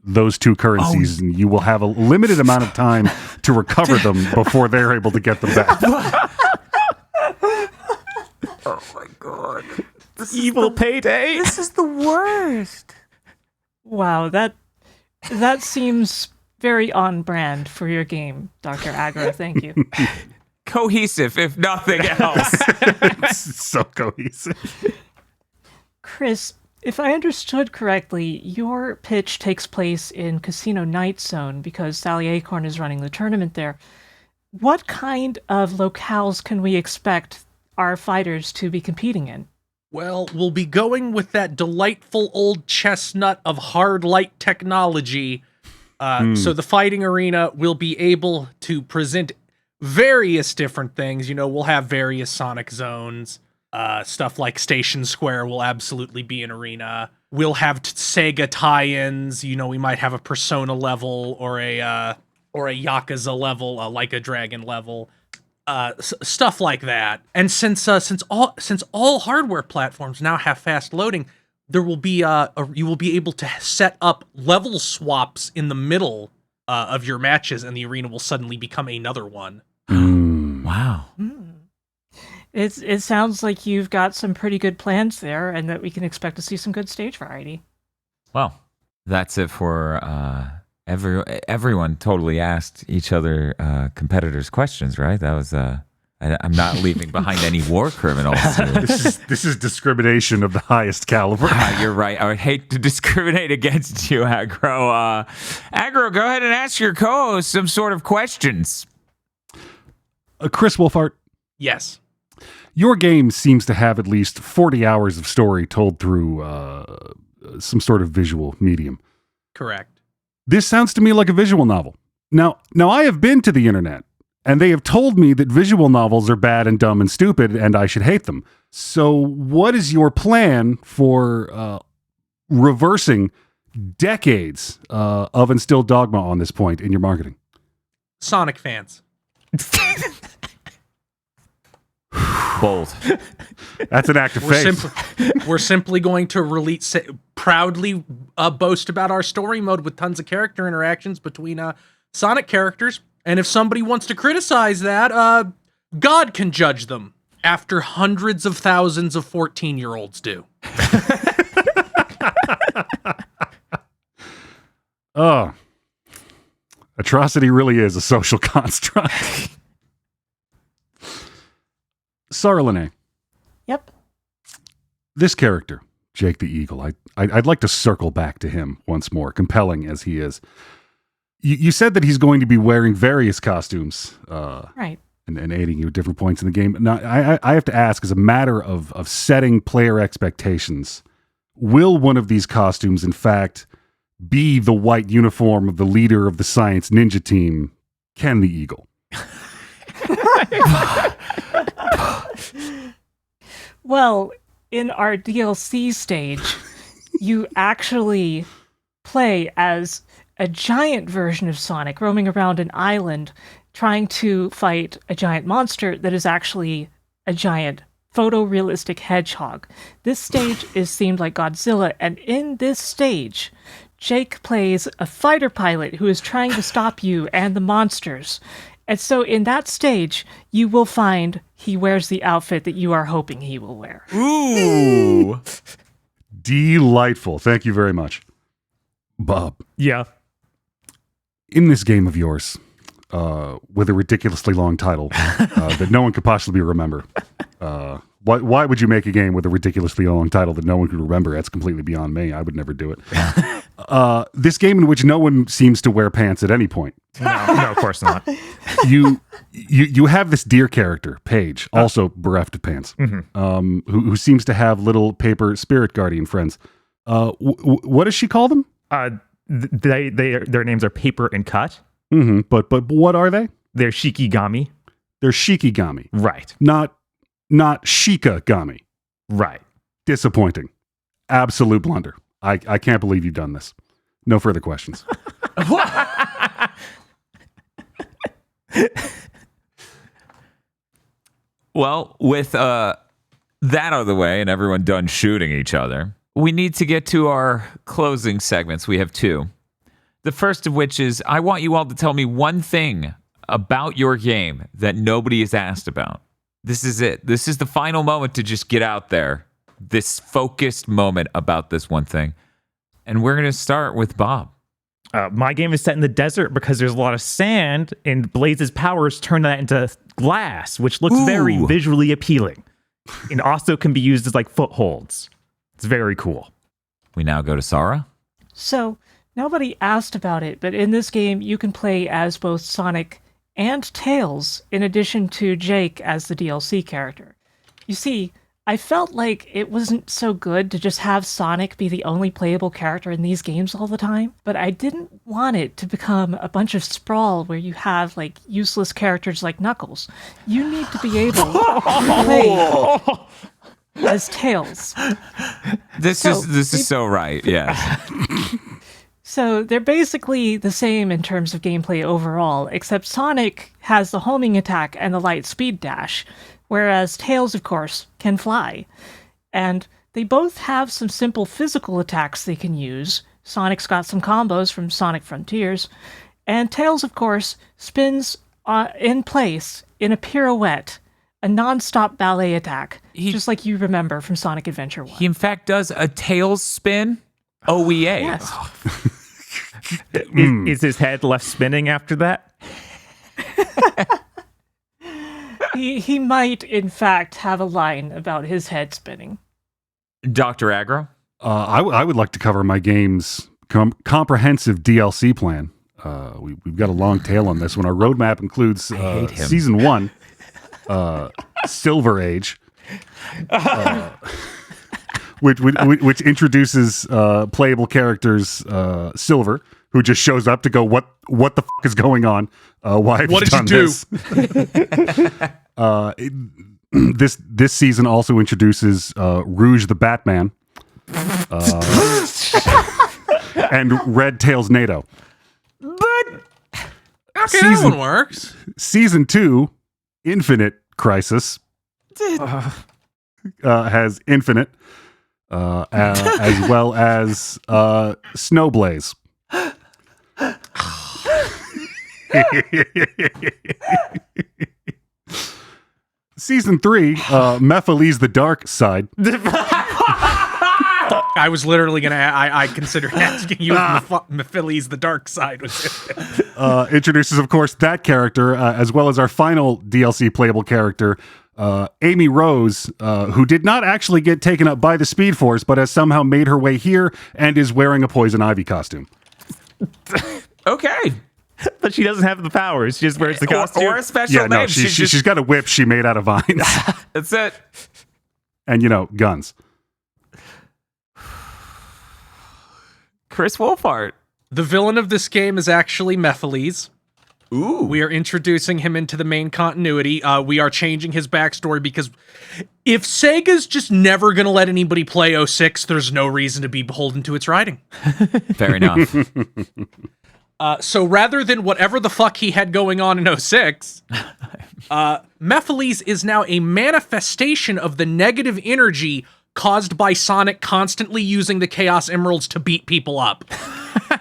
those two currencies, and you will have a limited amount of time to recover them before they're able to get them back. Oh my god. Evil payday. This is the worst. Wow, that seems very on brand for your game, Dr. Aggro. Thank you. Cohesive, if nothing else. It's so cohesive. Chris, if I understood correctly, your pitch takes place in Casino Night Zone because Sally Acorn is running the tournament there. What kind of locales can we expect our fighters to be competing in? Well, we'll be going with that delightful old chestnut of hard light technology. So the fighting arena will be able to present various different things. We'll have various Sonic zones. Stuff like Station Square will absolutely be an arena. We'll have Sega tie-ins. We might have a Persona level or a Yakuza level, like a Dragon level. Stuff like that. And since all hardware platforms now have fast loading, there will be you will be able to set up level swaps in the middle of your matches, and the arena will suddenly become another one. Wow. It sounds like you've got some pretty good plans there, and that we can expect to see some good stage variety. Well, that's it for everyone totally asked each other competitors questions, right? That was I'm not leaving behind any war criminals. This is discrimination of the highest caliber. You're right. I would hate to discriminate against you, Aggro. Aggro, go ahead and ask your co-host some sort of questions. Chris Wolfhart, Yes. your game seems to have at least 40 hours of story told through some sort of visual medium. Correct. This sounds to me like a visual novel. Now I have been to the internet, and they have told me that visual novels are bad and dumb and stupid, and I should hate them. So what is your plan for reversing decades of instilled dogma on this point in your marketing? Sonic fans. Bold. That's an act of faith. We're simply going to proudly boast about our story mode with tons of character interactions between Sonic characters. And if somebody wants to criticize that, God can judge them after hundreds of thousands of 14-year-olds do. Oh, atrocity really is a social construct. Sarah Lene, Yep. this character, Jake the Eagle, I'd like to circle back to him once more, compelling as he is. You said that he's going to be wearing various costumes, Right. and aiding you at different points in the game. Now, I have to ask, as a matter of setting player expectations, will one of these costumes, in fact, be the white uniform of the leader of the Science Ninja team, Ken the Eagle? Well, in our DLC stage, you actually play as a giant version of Sonic roaming around an island trying to fight a giant monster that is actually a giant photorealistic hedgehog. This stage is themed like Godzilla, and in this stage, Jake plays a fighter pilot who is trying to stop you and the monsters. And so in that stage, you will find he wears the outfit that you are hoping he will wear. Ooh. Delightful. Thank you very much. Bob, Yeah. in this game of yours, with a ridiculously long title that no one could possibly remember, Why would you make a game with a ridiculously long title that no one could remember? That's completely beyond me. I would never do it. This game in which no one seems to wear pants at any point. No, of course not. You have this deer character, Paige, also bereft of pants, who seems to have little paper spirit guardian friends. What does she call them? Their names are Paper and Cut. Mm-hmm. But what are they? They're Shikigami. They're Shikigami. Right. Not Shikagami. Right. Disappointing. Absolute blunder. I can't believe you've done this. No further questions. Well, with that out of the way and everyone done shooting each other, we need to get to our closing segments. We have two. The first of which is, I want you all to tell me one thing about your game that nobody has asked about. This is it. This is the final moment to just get out there. This focused moment about this one thing. And we're going to start with Bob. My game is set in the desert because there's a lot of sand, and Blaze's powers turn that into glass, which looks very visually appealing. And also can be used as like footholds. It's very cool. We now go to Sarah. So, nobody asked about it, but in this game, you can play as both Sonic and Tails, in addition to Jake as the DLC character. You see, I felt like it wasn't so good to just have Sonic be the only playable character in these games all the time, but I didn't want it to become a bunch of sprawl where you have, like, useless characters like Knuckles. You need to be able to play as Tails. This is so right, yeah. So they're basically the same in terms of gameplay overall, except Sonic has the homing attack and the light speed dash, whereas Tails, of course, can fly. And they both have some simple physical attacks they can use. Sonic's got some combos from Sonic Frontiers, and Tails, of course, spins in place in a pirouette, a non-stop ballet attack, just like you remember from Sonic Adventure 1. He, in fact, does a Tails spin OEA. Yes. Is his head left spinning after that? He might, in fact, have a line about his head spinning. Dr. Aggro? I would like to cover my game's comprehensive DLC plan. We've got a long tail on this one. Our roadmap includes Season 1, Silver Age, which introduces playable characters, Silver, who just shows up to go, what the fuck is going on? Why have you done this? This season also introduces Rouge the Batman and Red Tails NATO. But okay, that one works. Season 2, Infinite Crisis, has Infinite, as well as Snowblaze. Season 3, Mephiles the Dark Side. I was literally gonna. I considered asking you if Mephiles the Dark Side was Introduces, of course, that character, as well as our final DLC playable character, Amy Rose, who did not actually get taken up by the Speed Force, but has somehow made her way here and is wearing a Poison Ivy costume. Okay. But she doesn't have the powers. She just wears the costume. Or a special name. She's got a whip she made out of vines. That's it. And, guns. Chris Wolfhart. The villain of this game is actually Mephiles. Ooh. We are introducing him into the main continuity. We are changing his backstory because if Sega's just never going to let anybody play 06, there's no reason to be beholden to its writing. Fair enough. So rather than whatever the fuck he had going on in 06, Mephiles is now a manifestation of the negative energy caused by Sonic constantly using the Chaos Emeralds to beat people up.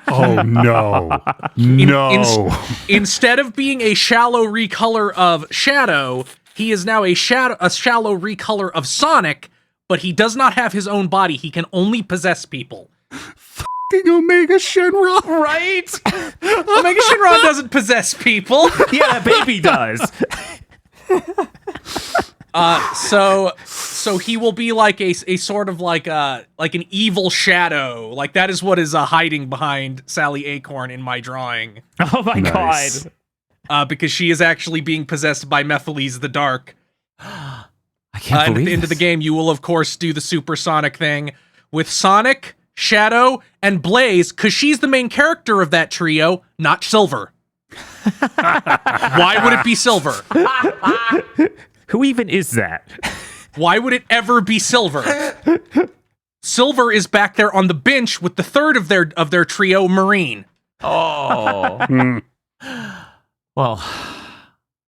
Oh, no. No. Instead of being a shallow recolor of Shadow, he is now a shallow recolor of Sonic, but he does not have his own body. He can only possess people. Fucking Omega Shenron. Right? Omega Shenron doesn't possess people. Yeah, baby does. So So he will be like a sort of like an evil shadow. Like that is what is hiding behind Sally Acorn in my drawing. Oh my Nice. god. Because she is actually being possessed by Mephiles the Dark. I can't And at believe the end of the this. game, you will of course do the supersonic thing with Sonic, Shadow, and Blaze, because she's the main character of that trio, not Silver. Why would it be Silver? Who even is that? Why would it ever be Silver? Silver is back there on the bench with the third of their trio, Marine. Oh. Well,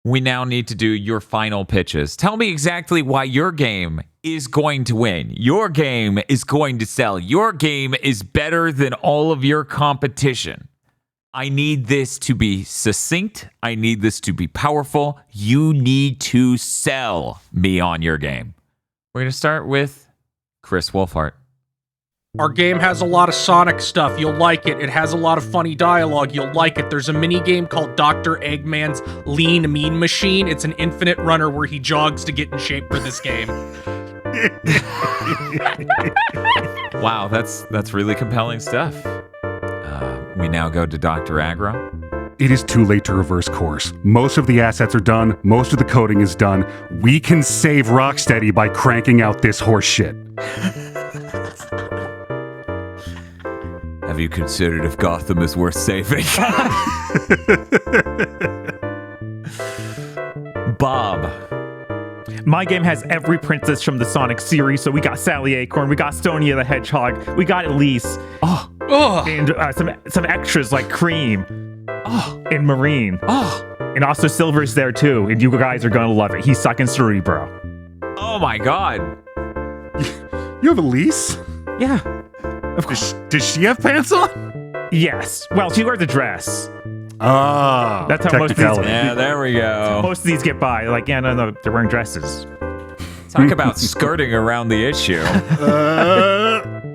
we now need to do your final pitches. Tell me exactly why your game is going to win. Your game is going to sell. Your game is better than all of your competition. I need this to be succinct. I need this to be powerful. You need to sell me on your game. We're going to start with Chris Wolfhart. Our game has a lot of Sonic stuff. You'll like it. It has a lot of funny dialogue. You'll like it. There's a mini game called Dr. Eggman's Lean Mean Machine. It's an infinite runner where he jogs to get in shape for this game. Wow, that's really compelling stuff. We now go to Dr. Aggro. It is too late to reverse course. Most of the assets are done. Most of the coding is done. We can save Rocksteady by cranking out this horse shit. Have you considered if Gotham is worth saving? Bob. My game has every princess from the Sonic series, so we got Sally Acorn, we got Sonia the Hedgehog, we got Elise, and some extras like Cream, and Marine, and also Silver's there too, and you guys are gonna love it. He's sucking Cerebro. Oh my god. You have Elise? Yeah, of course. Does she have pants on? Yes. Well, she wears a dress. Ah, That's how most of these- technicality. Yeah, there we go. Most of these get by. Like, yeah, no, they're wearing dresses. Talk about skirting around the issue.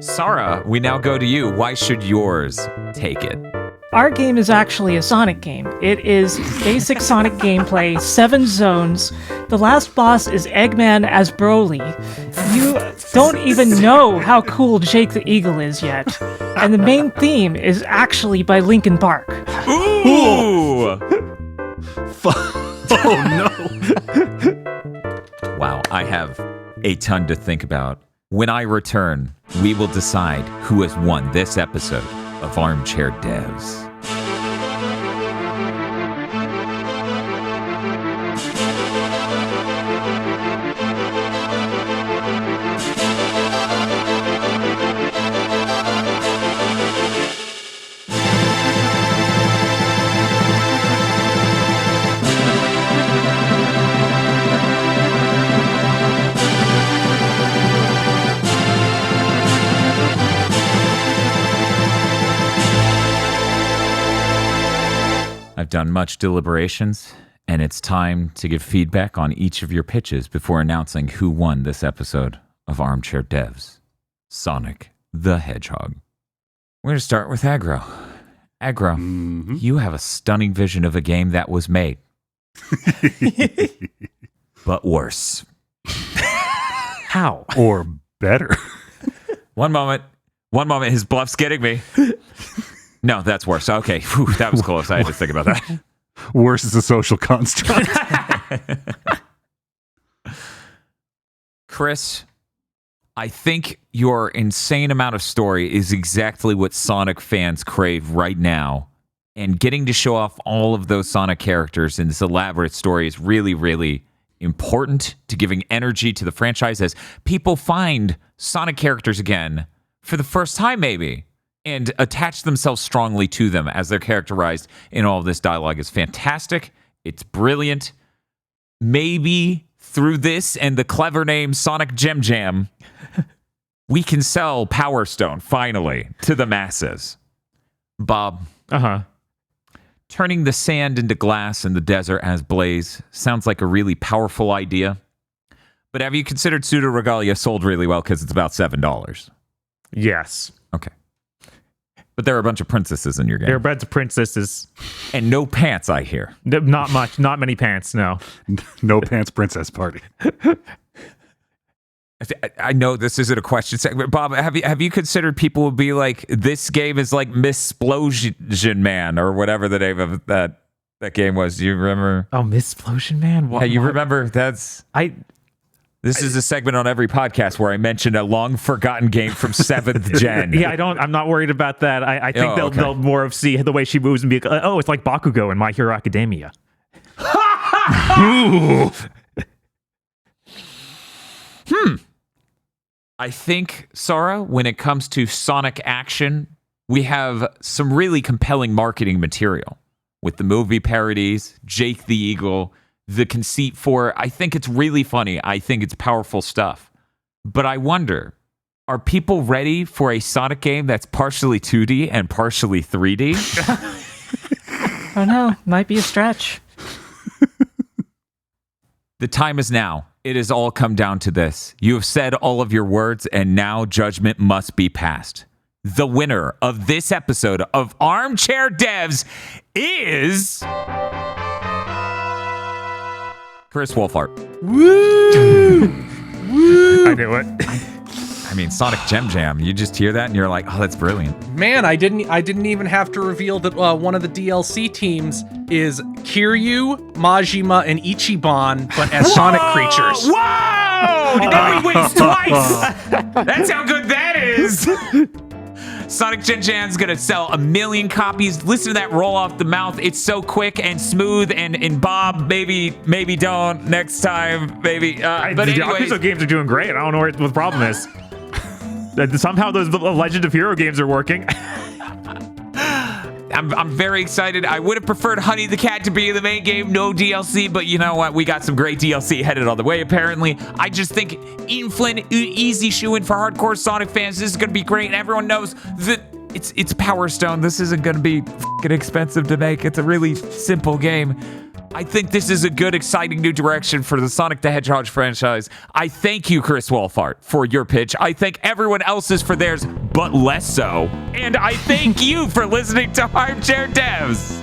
Sarah, we now go to you. Why should yours take it? Our game is actually a Sonic game. It is basic Sonic gameplay, 7 zones. The last boss is Eggman as Broly. You don't even know how cool Jake the Eagle is yet. And the main theme is actually by Linkin Park. Ooh! Oh no. Wow, I have a ton to think about. When I return, we will decide who has won this episode of Armchair Devs. I've done much deliberations, and it's time to give feedback on each of your pitches before announcing who won this episode of Armchair Devs. Sonic the Hedgehog. We're going to start with Aggro. Aggro, you have a stunning vision of a game that was made. But worse. How? Or better. One moment. His bluff's getting me. No, that's worse. Okay. Whew, that was close. I had to think about that. Worse is a social construct. Chris, I think your insane amount of story is exactly what Sonic fans crave right now. And getting to show off all of those Sonic characters in this elaborate story is really, really important to giving energy to the franchise as people find Sonic characters again for the first time, maybe, and attach themselves strongly to them as they're characterized in all of this dialogue. Is fantastic. It's brilliant. Maybe through this and the clever name Sonic Gem Jam, we can sell Power Stone finally to the masses. Bob, turning the sand into glass in the desert as Blaze sounds like a really powerful idea. But have you considered Pseudo Regalia sold really well because it's about $7? Yes. Okay. But there are a bunch of princesses in your game. They're beds of princesses. And no pants, I hear. Not much. Not many pants, no. No pants princess party. I know this isn't a question segment, Bob. Have you considered people would be like, this game is like Missplosion Man or whatever the name of that game was? Do you remember? Oh, Missplosion Man. Yeah, you remember? This is a segment on every podcast where I mention a long forgotten game from 7th gen. Yeah, I'm not worried about that. I think they'll more of see the way she moves and be like, oh, it's like Bakugo in My Hero Academia. I think, Sarah, when it comes to Sonic action, we have some really compelling marketing material with the movie parodies, Jake the Eagle, the conceit for it. I think it's really funny. I think it's powerful stuff. But I wonder, are people ready for a Sonic game that's partially 2D and partially 3D? Oh no, might be a stretch. The time is now. It has all come down to this. You have said all of your words, and now judgment must be passed. The winner of this episode of Armchair Devs is Chris Wolfhart. Woo! I knew it. I mean, Sonic Gem Jam. You just hear that, and you're like, "Oh, that's brilliant." Man, I didn't even have to reveal that one of the DLC teams is Kiryu, Majima, and Ichiban, but as Sonic creatures. Whoa! Now he wins twice. That's how good that is. Sonic Gen Jan's gonna sell 1 million copies. Listen to that roll off the mouth. It's so quick and smooth. And Bob, maybe don't next time. Maybe. But the anyways, Yakuza games are doing great. I don't know what the problem is. Somehow those Legend of Hero games are working. I'm very excited. I would have preferred Honey the Cat to be in the main game, no DLC, but you know what? We got some great DLC headed on the way, apparently. I just think Ian Flynn, easy shoo-in for hardcore Sonic fans. This is going to be great, and everyone knows that it's Power Stone. This isn't going to be f***ing expensive to make. It's a really simple game. I think this is a good, exciting new direction for the Sonic the Hedgehog franchise. I thank you, Chris Wolfhart, for your pitch. I thank everyone else's for theirs, but less so. And I thank you for listening to Armchair Devs.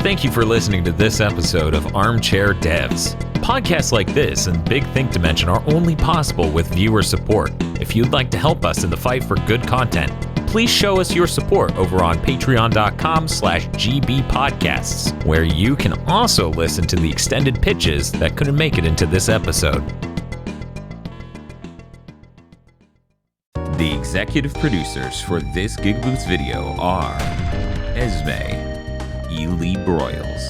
Thank you for listening to this episode of Armchair Devs. Podcasts like this and Big Think Dimension are only possible with viewer support. If you'd like to help us in the fight for good content, please show us your support over on patreon.com/gbpodcasts, where you can also listen to the extended pitches that couldn't make it into this episode. The executive producers for this Gigboots video are Esme, Ely Broyles,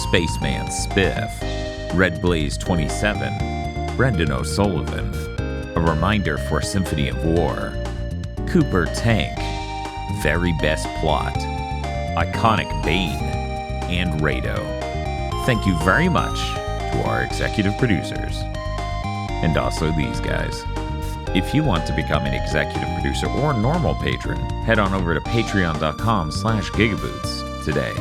Spaceman Spiff, Red Blaze 27, Brendan O'Sullivan, A Reminder for Symphony of War, Cooper Tank, Very Best Plot, Iconic Bane, and Rado. Thank you very much to our executive producers. And also these guys. If you want to become an executive producer or normal patron, head on over to patreon.com/gigaboots today.